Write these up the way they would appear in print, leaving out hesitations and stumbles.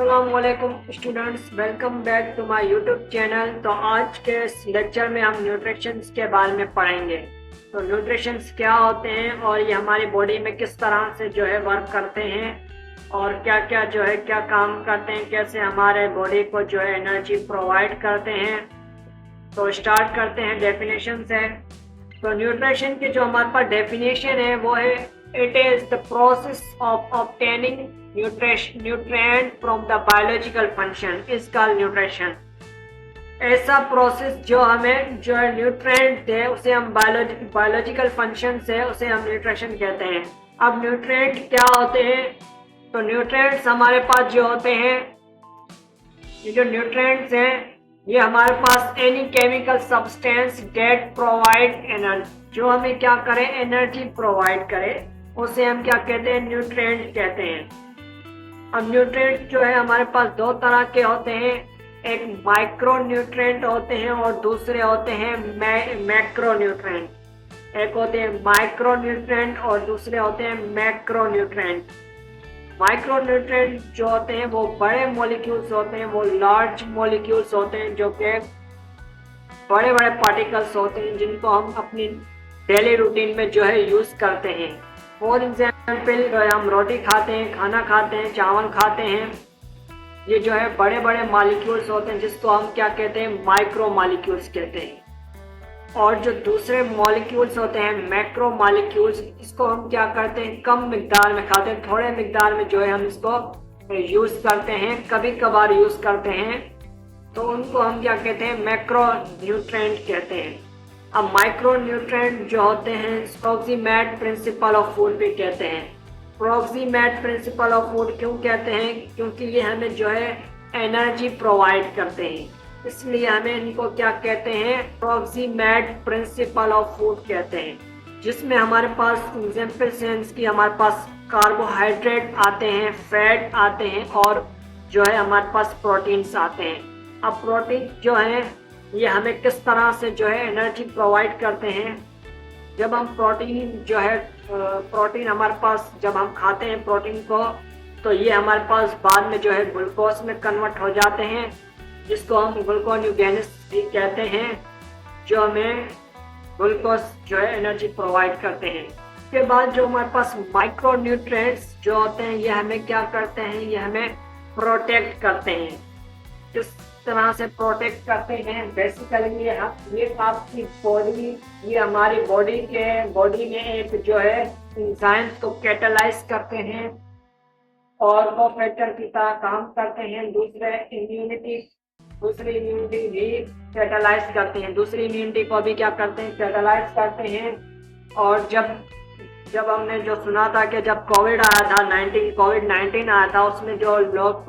अस्सलाम वालेकुम students, welcome back to my YouTube channel. तो आज के इस लेक्चर में हम न्यूट्रिशंस के बारे में पढ़ेंगे। तो न्यूट्रिशंस क्या होते हैं और ये हमारी बॉडी में किस तरह से वर्क करते हैं और क्या क्या क्या काम करते हैं, कैसे हमारे बॉडी को एनर्जी प्रोवाइड करते हैं। तो स्टार्ट करते हैं डेफिनेशन से। तो न्यूट्रिशन की जो हमारे पास डेफिनेशन है वो है, it is the process of obtaining nutrient from the biological function is called nutrition। ऐसा प्रोसेस जो हमें न्यूट्रिएंट दे उसे हम बायोलॉजिकल फंक्शन से उसे हम न्यूट्रिशन कहते हैं। अब न्यूट्रिएंट क्या होते हैं? तो न्यूट्रिएंट्स हमारे पास जो होते हैं, ये जो न्यूट्रिएंट्स हैं ये हमारे पास any chemical substance that provide energy, जो हमें क्या करे, एनर्जी प्रोवाइड करे, उसे हम क्या कहते हैं, न्यूट्रिएंट कहते हैं। अब न्यूट्रिएंट हमारे पास दो तरह के होते हैं, एक माइक्रो न्यूट्रिएंट होते हैं और दूसरे होते हैं मैक्रो न्यूट्रिएंट। एक होते हैं माइक्रो न्यूट्रिएंट और दूसरे होते हैं मैक्रो न्यूट्रिएंट। माइक्रो न्यूट्रिएंट जो होते हैं वो बड़े मॉलिक्यूल्स होते हैं, वो लार्ज मॉलिक्यूल्स होते हैं, जो कि बड़े बड़े पार्टिकल्स होते हैं जिनको हम अपनी डेली रूटीन में यूज करते हैं। फॉर एग्जाम्पल हम रोटी खाते हैं, खाना खाते हैं, चावल खाते हैं, ये बड़े बड़े मॉलिक्यूल्स होते हैं जिसको हम क्या कहते हैं, माइक्रो मॉलिक्यूल्स कहते हैं। और जो दूसरे मॉलिक्यूल्स होते हैं मैक्रो मॉलिक्यूल्स, इसको हम क्या करते हैं, कम मिकदार में खाते हैं, थोड़े मिकदार में हम इसको यूज करते हैं, कभी कभार यूज करते हैं, तो उनको हम क्या कहते हैं, मैक्रो न्यूट्रिएंट कहते हैं। अब माइक्रो न्यूट्रिएंट जो होते हैं प्रोक्सीमेट प्रिंसिपल ऑफ फूड भी कहते हैं। प्रोक्सीमेट प्रिंसिपल ऑफ फूड क्यों कहते हैं? क्योंकि ये हमें एनर्जी प्रोवाइड करते हैं, इसलिए हमें इनको क्या कहते हैं, प्रोक्सीमेट प्रिंसिपल ऑफ फूड कहते हैं। जिसमें हमारे पास एग्जाम्पल सेंस की हमारे पास कार्बोहाइड्रेट आते हैं, फैट आते हैं और हमारे पास प्रोटीन्स आते हैं। अब प्रोटीन ये हमें किस तरह से एनर्जी प्रोवाइड करते हैं? जब हम प्रोटीन हमारे पास जब हम खाते हैं प्रोटीन को, तो ये हमारे पास बाद में ग्लूकोज में कन्वर्ट हो जाते हैं, जिसको हम ग्लूकोन्यूगेनस भी कहते हैं, जो हमें ग्लूकोज एनर्जी प्रोवाइड करते हैं। उसके बाद जो हमारे पास माइक्रो न्यूट्रिएंट्स जो होते हैं ये हमें क्या करते हैं, ये हमें प्रोटेक्ट करते हैं। किस तरह से प्रोटेक्ट करते हैं? बेसिकली ये आपकी बॉडी, ये हमारी बॉडी में एक एंजाइम को कैटालाइज करते हैं और वो फैक्टर की तरह काम करते हैं। दूसरी इम्यूनिटी भी कैटालाइज करते हैं, दूसरी इम्यूनिटी को भी क्या करते हैं, कैटालाइज करते हैं। और जब हमने सुना था कि जब कोविड आया था, कोविड-19 आया था, उसमें जो लोग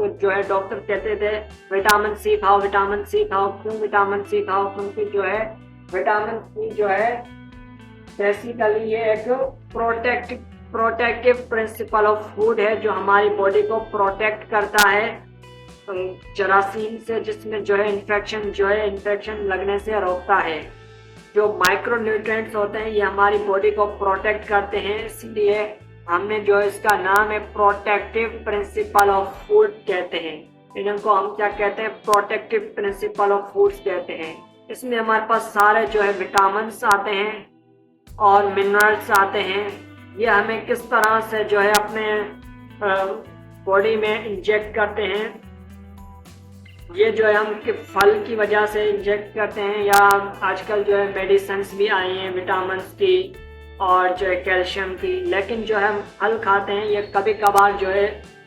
डॉक्टर कहते थे विटामिन सी खाओ, विटामिन सी खाओ। क्यों विटामिन सी खाओ? क्योंकि विटामिन सी बेसिकली ये एक प्रोटेक्टिव प्रिंसिपल ऑफ फूड है, जो हमारी बॉडी को प्रोटेक्ट करता है जरासीम से, जिसमें इन्फेक्शन लगने से रोकता है। जो माइक्रो न्यूट्रिएंट्स होते हैं ये हमारी बॉडी को प्रोटेक्ट करते हैं, इसलिए हमने इसका नाम है प्रोटेक्टिव प्रिंसिपल ऑफ फूड कहते हैं। इनको हम क्या कहते हैं, प्रोटेक्टिव प्रिंसिपल ऑफ फूड्स कहते हैं। इसमें हमारे पास सारे विटामिन्स आते हैं और मिनरल्स आते हैं। ये हमें किस तरह से अपने बॉडी में इंजेक्ट करते हैं, ये हम फल की वजह से इंजेक्ट करते हैं, या आजकल मेडिसिन्स भी आई हैं विटामिन्स की और कैल्शियम की। लेकिन हम फल खाते हैं, ये कभी कभार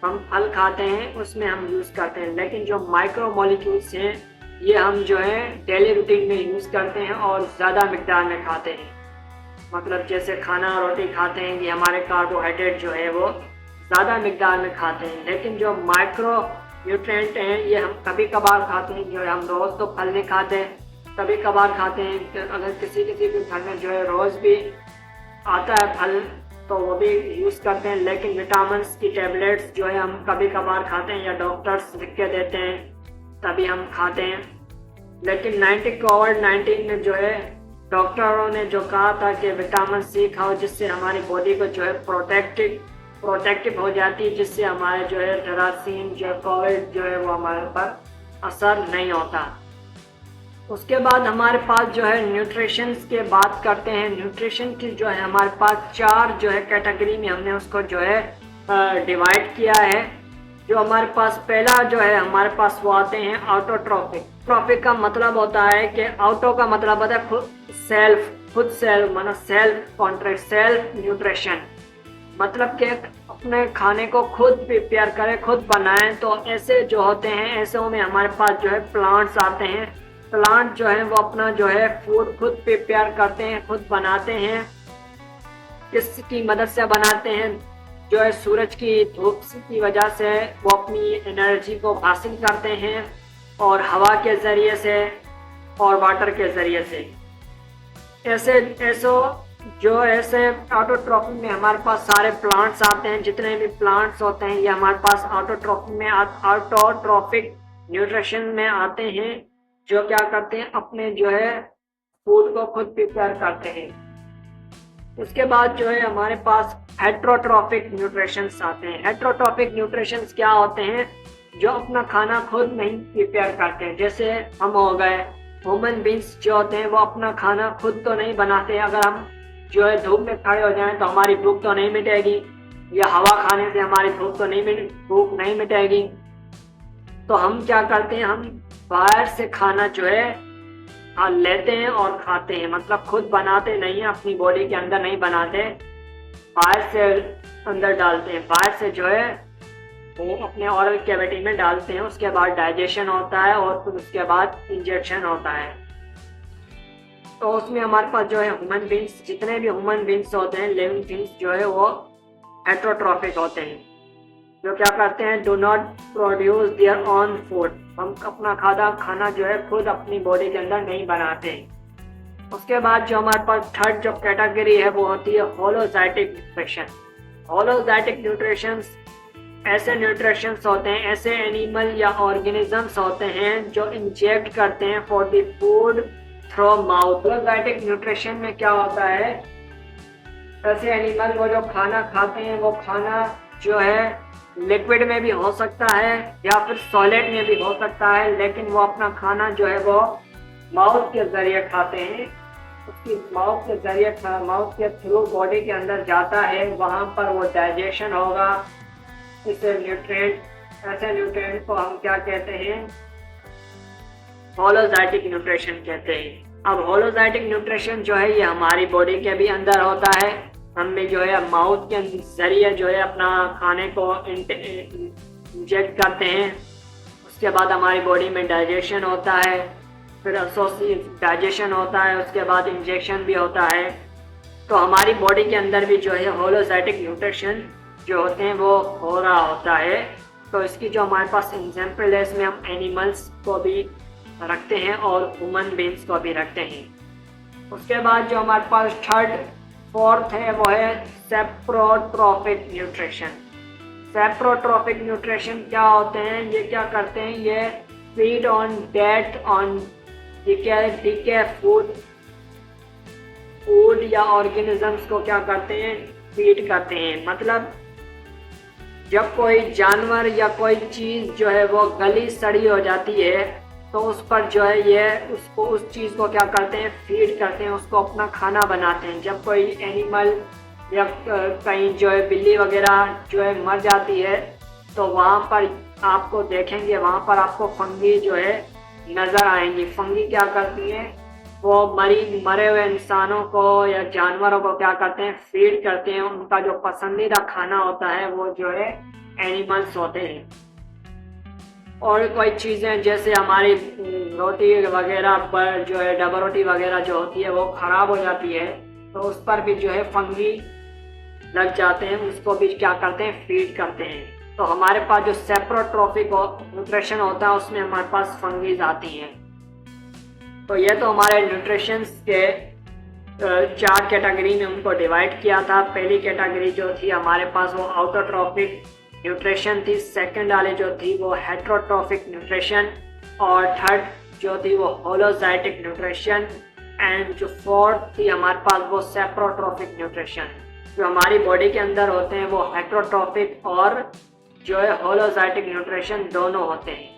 हम फल खाते हैं उसमें हम यूज़ करते हैं। लेकिन जो माइक्रो मॉलिक्यूल्स हैं ये हम डेली रूटीन में यूज़ करते हैं और ज़्यादा मिकदार में खाते हैं। मतलब जैसे खाना रोटी खाते हैं, ये हमारे कार्बोहाइड्रेट वो ज़्यादा मिकदार में खाते हैं। लेकिन जो माइक्रो न्यूट्रिएंट हैं ये हम कभी कभार खाते हैं, हम रोज़ तो फल नहीं खाते, कभी कभार खाते हैं। अगर किसी के घर में रोज़ भी आता है फल तो वो भी यूज़ करते हैं। लेकिन विटामिन्स की टैबलेट्स हम कभी कभार खाते हैं या डॉक्टर्स लिख के देते हैं तभी हम खाते हैं। लेकिन कोविड-19 में डॉक्टरों ने कहा था कि विटामिन सी खाओ, जिससे हमारी बॉडी को प्रोटेक्टिव हो जाती है, जिससे हमारे जो है जरासीम जो कोविड जो है वो हमारे पर असर नहीं होता। उसके बाद हमारे पास जो है न्यूट्रिशंस के बात करते हैं। न्यूट्रिशन की जो है हमारे पास 4 जो है कैटेगरी में हमने उसको जो है डिवाइड किया है। जो हमारे पास पहला जो है हमारे पास वो आते हैं ऑटोट्रॉफिक। ट्रॉफिक का मतलब होता है कि ऑटो का मतलब होता है खुद सेल्फ माना सेल्फ कॉन्ट्रैक्ट सेल्फ न्यूट्रिशन, मतलब कि अपने खाने को खुद प्रिपेयर करें, खुद बनाएं। तो ऐसे जो होते हैं ऐसे में हमारे पास जो है प्लांट्स आते हैं। प्लांट जो है वो अपना जो है फूड खुद प्रिपेयर करते हैं, खुद बनाते हैं। किसकी मदद से बनाते हैं? जो है सूरज की धूप की वजह से वो अपनी एनर्जी को हासिल करते हैं, और हवा के ज़रिए से और वाटर के ज़रिए से। ऐसे ऑटोट्रॉफिक में हमारे पास सारे प्लांट्स आते हैं। जितने भी प्लांट्स होते हैं ये हमारे पास ऑटोट्रॉफिक न्यूट्रिशन में आते हैं, जो क्या करते हैं अपने जो है फूड को खुद प्रिपेयर करते हैं। उसके बाद जो है हमारे पास हेट्रोट्रॉफिक न्यूट्रिशंस आते हैं। हेट्रोट्रॉफिक न्यूट्रिशंस क्या होते हैं? जो अपना खाना खुद नहीं प्रिपेयर करते हैं। जैसे हम हो गए ह्यूमन बींग्स जो होते हैं वो अपना खाना खुद तो नहीं बनाते। अगर हम जो है धूप में खड़े हो जाएं तो हमारी भूख तो नहीं मिटेगी, या हवा खाने से हमारी भूख नहीं मिटेगी। तो हम क्या करते हैं, हम बाहर से खाना जो है लेते हैं और खाते हैं। मतलब खुद बनाते नहीं है, अपनी बॉडी के अंदर नहीं बनाते, बाहर से अंदर डालते हैं। बाहर से जो है वो अपने ओरल कैविटी में डालते हैं। उसके बाद डाइजेशन होता है और फिर उसके बाद इंजेक्शन होता है। तो उसमें हमारे पास जो है ह्यूमन बींग्स, जितने भी ह्यूमन बींग्स होते हैं, लिविंग थिंग्स जो है वो हेट्रोट्रॉफिक होते हैं। जो क्या करते हैं, do not produce their own food. हम अपना खाना जो है खुद अपनी बॉडी के अंदर नहीं बनाते हैं। उसके बाद जो हमारे पास थर्ड जो कैटेगरी है वो होती है होलोजाइटिक न्यूट्रिशन। होलोजाइटिक न्यूट्रिशंस ऐसे न्यूट्रिशंस होते हैं, ऐसे एनिमल या ऑर्गेनिजम्स होते हैं जो इंजेक्ट करते हैं for the food through mouth. Holozoic nutrition में क्या होता है, ऐसे एनिमल वो जो खाना खाते हैं वो खाना जो है लिक्विड में भी हो सकता है या फिर सॉलिड में भी हो सकता है, लेकिन वो अपना खाना जो है वो माउथ के जरिए खाते हैं। उसकी माउथ के थ्रू बॉडी के अंदर जाता है, वहाँ पर वो डाइजेशन होगा। ऐसे न्यूट्रिएंट को हम क्या कहते हैं, होलोजाइटिक न्यूट्रिशन कहते हैं। अब होलोजाइटिक न्यूट्रिशन जो है ये हमारी बॉडी के भी अंदर होता है। हम भी जो है माउथ के जरिए जो है अपना खाने को इंजेक्ट करते हैं। उसके बाद हमारी बॉडी में डाइजेशन होता है, फिर डाइजेशन होता है, उसके बाद इंजेक्शन भी होता है। तो हमारी बॉडी के अंदर भी जो है होलोजाइटिक न्यूट्रिशन जो होते हैं वो हो रहा होता है। तो इसकी जो हमारे पास एग्जाम्पल है, इसमें हम एनिमल्स को भी रखते हैं और ह्यूमन बींग्स को भी रखते हैं। उसके बाद जो हमारे पास फोर्थ है वो है सेप्रोट्रॉफिक न्यूट्रिशन। सेप्रोट्रॉफिक न्यूट्रिशन क्या होते हैं, ये क्या करते हैं, ये feed on dead and decayed food या ऑर्गेनिजम्स को क्या करते हैं, फीड करते हैं। मतलब जब कोई जानवर या कोई चीज़ जो है वो गली सड़ी हो जाती है तो उस पर जो है ये उस चीज़ को क्या करते हैं, फीड करते हैं, उसको अपना खाना बनाते हैं। जब कोई एनिमल या कहीं जो है बिल्ली वगैरह जो है मर जाती है तो वहाँ पर आपको देखेंगे, वहाँ पर आपको फंगी जो है नज़र आएंगी। फंगी क्या करती हैं, वो मरे हुए इंसानों को या जानवरों को क्या करते हैं, फीड करते हैं। उनका जो पसंदीदा खाना होता है वो जो है एनिमल्स होते हैं। और कोई चीज़ें जैसे हमारी रोटी वगैरह पर जो है डबल रोटी वगैरह जो होती है वो ख़राब हो जाती है, तो उस पर भी जो है फंगी लग जाते हैं, उसको भी क्या करते हैं, फीड करते हैं। तो हमारे पास जो सेप्रोट्रॉफिक न्यूट्रिशन होता है उसमें हमारे पास फंगीज आती हैं। तो ये तो हमारे न्यूट्रिशंस के 4 कैटेगरी में उनको डिवाइड किया था। पहली कैटेगरी जो थी हमारे पास वो ऑटोट्रॉफिक न्यूट्रिशन थी, सेकंड वाली जो थी वो हेट्रोट्रॉफिक न्यूट्रिशन, और थर्ड जो थी वो होलोजाइटिक न्यूट्रिशन, एंड जो फोर्थ थी हमारे पास वो सेप्रोट्रॉफिक न्यूट्रिशन। जो हमारी बॉडी के अंदर होते हैं वो हेटरोट्रॉफिक और जो है होलोजाइटिक न्यूट्रिशन दोनों होते हैं।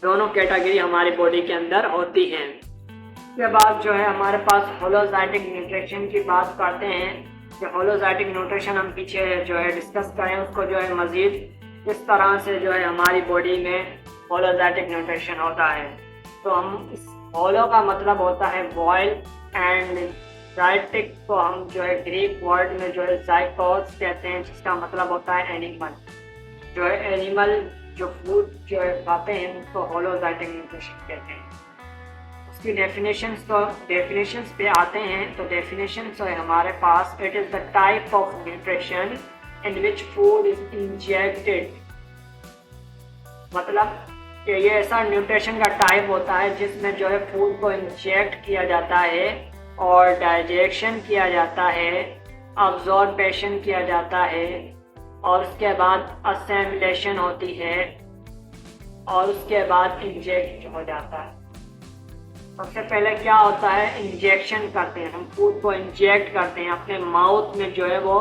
दोनों कैटेगरी हमारी बॉडी के अंदर होती हैं। उसके बाद जो है हमारे पास होलोजाइटिक न्यूट्रिशन की बात करते हैं कि होलोजाइटिक न्यूट्रिशन हम पीछे जो है डिस्कस करें उसको जो है मज़ीद किस तरह से जो है हमारी बॉडी में होलोजाइटिक न्यूट्रिशन होता है। तो हम इस होलो का मतलब होता है बॉयल एंड जाइटिक को हम जो है ग्रीक वर्ड में जो है जाइकोस कहते हैं, जिसका मतलब होता है एनिमल। जो है एनिमल जो फूड जो है खाते हैं उसको होलोजाइटिक न्यूट्रिशन कहते हैं। उसकी डेफिनेशंस पे आते हैं। तो डेफिनेशन जो है हमारे पास, it is the type of nutrition in which food is injected. मतलब कि ये ऐसा न्यूट्रिशन का टाइप होता है जिसमें जो है फूड को इंजेक्ट किया जाता है और डाइजेशन किया जाता है, अब्जॉर्बेशन किया जाता है और उसके बाद असेम्बलेशन होती है और उसके बाद इंजेक्ट हो जाता है। सबसे पहले क्या होता है, इंजेक्शन करते हैं, हम फूड को इंजेक्ट करते हैं, अपने माउथ में जो है वो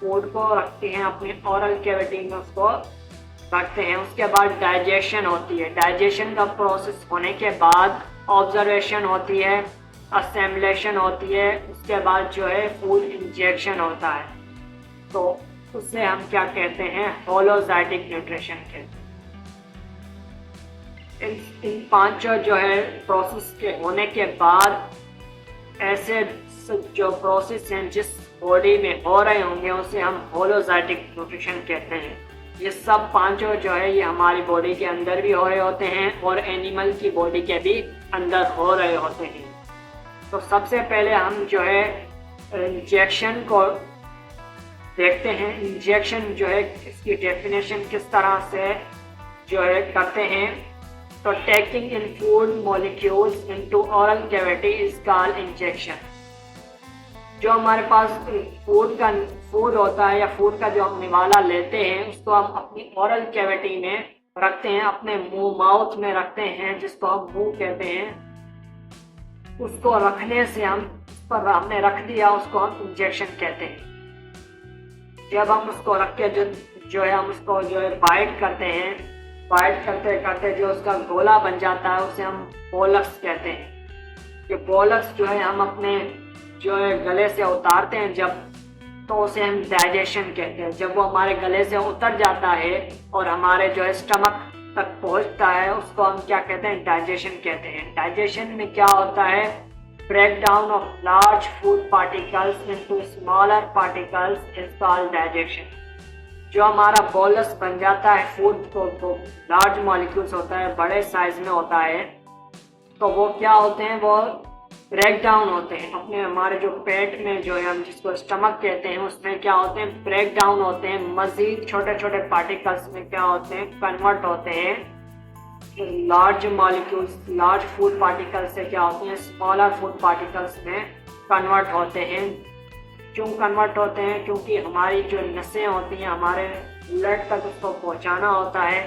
फूड को रखते हैं, अपने ओरल कैविटी में उसको रखते हैं। उसके बाद डाइजेशन होती है, डाइजेशन का प्रोसेस होने के बाद ऑब्जर्वेशन होती है, असेम्बलेशन होती है, उसके बाद जो है फूड इंजेक्शन होता है। तो उससे हम क्या कहते हैं, होलोजाइटिक न्यूट्रिशन कहते हैं। इन पांचों जो है प्रोसेस के होने के बाद ऐसे जो प्रोसेस हैं जिस बॉडी में हो रहे होंगे उसे हम होलोजाइटिक न्यूट्रिशन कहते हैं। ये सब पांचों जो है ये हमारी बॉडी के अंदर भी हो रहे होते हैं और एनिमल की बॉडी के भी अंदर हो रहे होते हैं। तो सबसे पहले हम जो है इंजेक्शन को देखते हैं। इंजेक्शन जो है इसकी डेफिनेशन किस तरह से जो है करते हैं। तो taking in food molecules into oral cavity is called injection. जो हमारे पास फूड होता है या फूड का जो हम निवाला लेते हैं उसको हम अपनी ओरल कैविटी में रखते हैं, अपने मुंह माउथ में रखते हैं, जिसको हम मुंह कहते हैं। उसको रखने से हम उस पर हमने रख दिया, उसको हम इंजेक्शन कहते हैं। जब हम उसको रख के जो है हम उसको जो है बाइट करते हैं, बाइट करते करते जो उसका गोला बन जाता है उसे हम बोलक्स कहते हैं। ये बोलक्स जो है हम अपने जो है गले से उतारते हैं जब, तो उसे हम डाइजेशन कहते हैं। जब वो हमारे गले से उतर जाता है और हमारे जो है स्टमक तक पहुंचता है उसको हम क्या कहते हैं, डाइजेशन कहते हैं। डाइजेशन में क्या होता है, break down of large food particles into smaller particles is called digestion. जो हमारा बोलस बन जाता है फूड को लार्ज मॉलिक्यूल्स होता है, बड़े साइज में होता है, तो वो क्या होते हैं, वो ब्रेक डाउन होते हैं अपने हमारे जो पेट में जो है हम जिसको स्टमक कहते हैं उसमें क्या होते हैं, ब्रेक डाउन होते हैं। मजीद छोटे छोटे पार्टिकल्स में क्या होते हैं, कन्वर्ट होते हैं। Large molecules large food particles से क्या होते हैं, स्मॉलर फूड पार्टिकल्स में कन्वर्ट होते हैं। क्यों कन्वर्ट होते हैं, क्योंकि हमारी जो नसें होती हैं हमारे ब्लड तक उसको पहुंचाना होता है।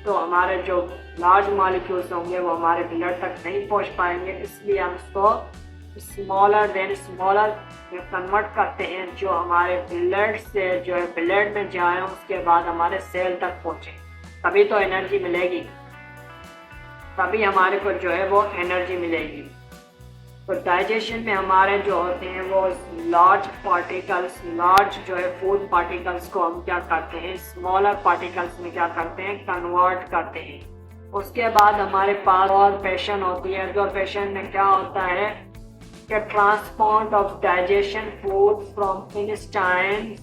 तो हमारे जो लार्ज मॉलिक्यूल्स होंगे वो हमारे ब्लड तक नहीं पहुंच पाएंगे, इसलिए हम उसको स्मॉलर देन स्मॉलर में कन्वर्ट करते हैं, जो हमारे ब्लड से जो है ब्लड में जाए उसके बाद हमारे सेल तक पहुंचे, तभी तो एनर्जी मिलेगी, तभी हमारे को जो है वो एनर्जी मिलेगी। तो डाइजेशन में हमारे जो होते हैं वो लार्ज पार्टिकल्स, लार्ज जो है फूड पार्टिकल्स को हम क्या करते हैं, स्मॉलर पार्टिकल्स में क्या करते हैं, कन्वर्ट करते हैं। उसके बाद हमारे पास एब्जॉर्प्शन होती है। एब्जॉर्प्शन में क्या होता है कि transport of digestion food from intestine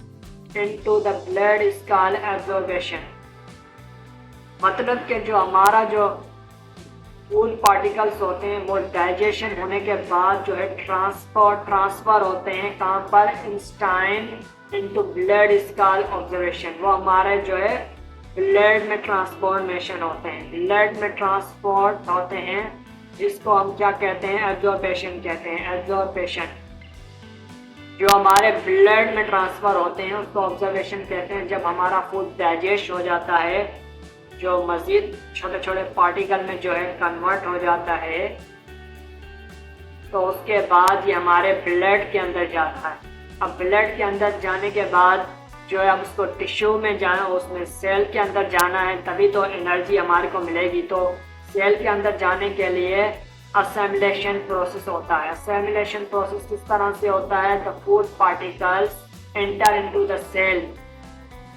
into the blood is called absorption. मतलब कि जो हमारा जो फूड पार्टिकल्स होते हैं वो डाइजेशन होने के बाद जो है ट्रांसफर होते हैं कहाँ पर, Einstein into blood is called observation. वो हमारे जो है ब्लड में ट्रांसफॉर्मेशन होते हैं, ब्लड में ट्रांसपोर्ट होते हैं, जिसको हम क्या कहते हैं, एब्जॉर्प्शन कहते हैं। एब्जॉर्प्शन जो हमारे ब्लड में ट्रांसफर होते हैं उसको ऑब्जर्वेशन कहते हैं। जब हमारा फूड डाइजेस्ट हो जाता है, जो मजीद छोटे छोटे पार्टिकल में जो है कन्वर्ट हो जाता है, तो उसके बाद ये हमारे ब्लड के अंदर जाता है। अब ब्लड के अंदर जाने के बाद जो है अब उसको टिश्यू में जाना, उसमें सेल के अंदर जाना है, तभी तो एनर्जी हमारे को मिलेगी। तो सेल के अंदर जाने के लिए असेमिलेशन प्रोसेस होता है। असेमिलेशन प्रोसेस किस तरह से होता है? The food particles enter into the cell,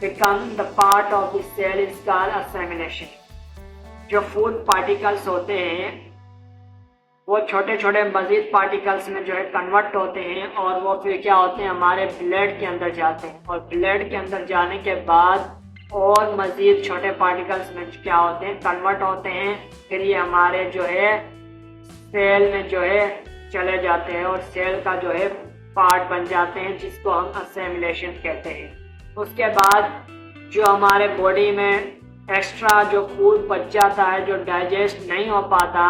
become the part of the cell is called assimilation. जो फूड पार्टिकल्स होते हैं वो छोटे छोटे मजीद पार्टिकल्स में जो है कन्वर्ट होते हैं और वो फिर क्या होते हैं? हमारे ब्लड के अंदर जाते हैं और ब्लड के अंदर जाने के बाद और मजीद छोटे पार्टिकल्स में क्या होते हैं? कन्वर्ट होते हैं। फिर ये हमारे जो है सेल में जो है चले जाते हैं और सेल का जो है पार्ट बन जाते हैं, जिसको हम असेमिलेशन कहते हैं। उसके बाद जो हमारे बॉडी में एक्स्ट्रा जो फूड बच जाता है, जो डाइजेस्ट नहीं हो पाता,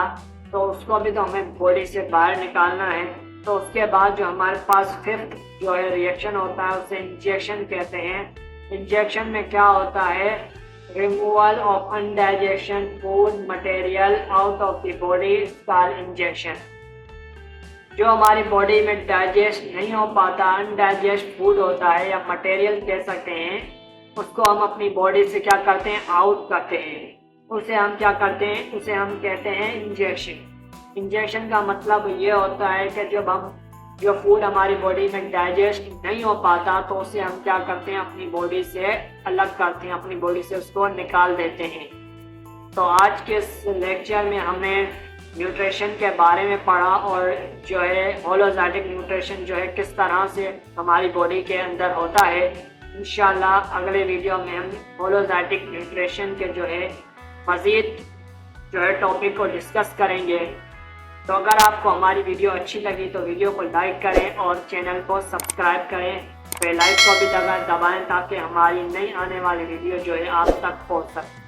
तो उसको भी तो हमें बॉडी से बाहर निकालना है। तो उसके बाद जो हमारे पास फिफ्थ जो है रिएक्शन होता है उसे इंजेक्शन कहते हैं। इंजेक्शन में क्या होता है? Removal of undigestion food material out of the body is called injection. जो हमारी बॉडी में डाइजेस्ट नहीं हो पाता, अनडाइजेस्ट फूड होता है या मटेरियल कह सकते हैं, उसको हम अपनी बॉडी से क्या करते हैं? आउट करते हैं। उसे हम क्या करते हैं? उसे हम कहते हैं इंजेक्शन। इंजेक्शन का मतलब ये होता है कि जब हम जो फूड हमारी बॉडी में डाइजेस्ट नहीं हो पाता तो उसे हम क्या करते हैं? अपनी बॉडी से अलग करते हैं, अपनी बॉडी से उसको निकाल देते हैं। तो आज के इस लेक्चर में हमने न्यूट्रिशन के बारे में पढ़ा और जो है होलोजाइटिक न्यूट्रिशन जो है किस तरह से हमारी बॉडी के अंदर होता है। इंशाल्लाह अगले वीडियो में हम होलोजाइटिक न्यूट्रिशन के जो है मज़ीद जो है टॉपिक को डिस्कस करेंगे। तो अगर आपको हमारी वीडियो अच्छी लगी तो वीडियो को लाइक करें और चैनल को सब्सक्राइब करें, बेल आइकन को भी दबाएं ताकि हमारी नई आने वाली वीडियो जो है आप तक पहुंच सके।